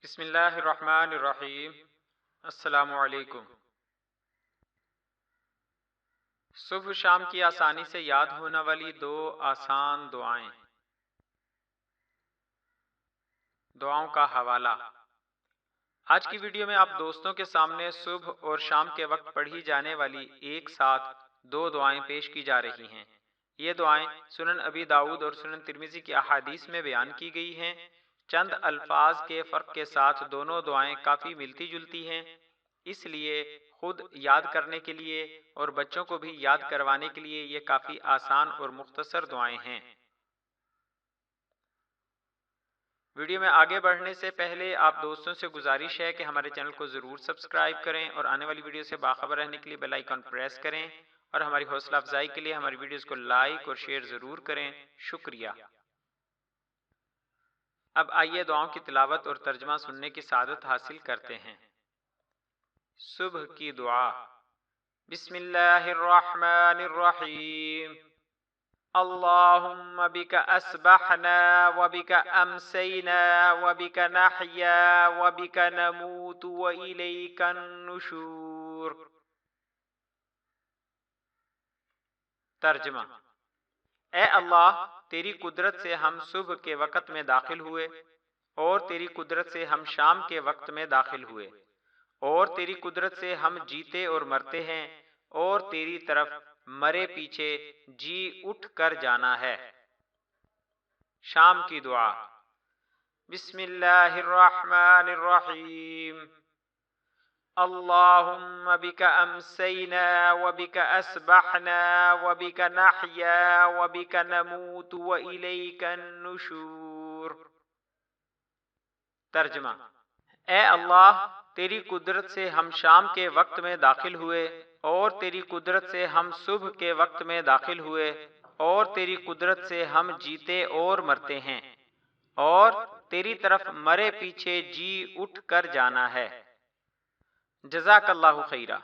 بسم اللہ الرحمن الرحیم۔ السلام علیکم۔ صبح شام کی آسانی سے یاد ہونے والی دو آسان دعائیں۔ دعاؤں کا حوالہ۔ آج کی ویڈیو میں آپ دوستوں کے سامنے صبح اور شام کے وقت پڑھی جانے والی ایک ساتھ دو دعائیں پیش کی جا رہی ہیں۔ یہ دعائیں سنن ابی داؤد اور سنن ترمذی کی احادیث میں بیان کی گئی ہیں۔ چند الفاظ کے فرق کے ساتھ دونوں دعائیں کافی ملتی جلتی ہیں، اس لیے خود یاد کرنے کے لیے اور بچوں کو بھی یاد کروانے کے لیے یہ کافی آسان اور مختصر دعائیں ہیں۔ ویڈیو میں آگے بڑھنے سے پہلے آپ دوستوں سے گزارش ہے کہ ہمارے چینل کو ضرور سبسکرائب کریں اور آنے والی ویڈیو سے باخبر رہنے کے لیے بیل آئیکن پریس کریں، اور ہماری حوصلہ افزائی کے لیے ہماری ویڈیوز کو لائک اور شیئر ضرور کریں۔ شکریہ۔ اب آئیے دعاؤں کی تلاوت اور ترجمہ سننے کی سعادت حاصل کرتے ہیں۔ صبح کی دعا۔ بسم اللہ الرحمن الرحیم۔ اللہم بک اسبحنا وبک امسینا وبک نحیا وبک نموت والیک النشور۔ ترجمہ۔ اے اللہ، تیری قدرت سے ہم صبح کے وقت میں داخل ہوئے، اور تیری قدرت سے ہم شام کے وقت میں داخل ہوئے، اور تیری قدرت سے ہم جیتے اور مرتے ہیں، اور تیری طرف مرے پیچھے جی اٹھ کر جانا ہے۔ شام کی دعا۔ بسم اللہ الرحمن الرحیم۔ اللہم بک امسینا وبک اسبحنا وبک نحیا وبک نموت والیک النشور۔ ترجمہ۔ اے اللہ، تیری قدرت سے ہم شام کے وقت میں داخل ہوئے، اور تیری قدرت سے ہم صبح کے وقت میں داخل ہوئے، اور تیری قدرت سے ہم جیتے اور مرتے ہیں، اور تیری طرف مرے پیچھے جی اٹھ کر جانا ہے۔ جزاک اللہ خیرہ۔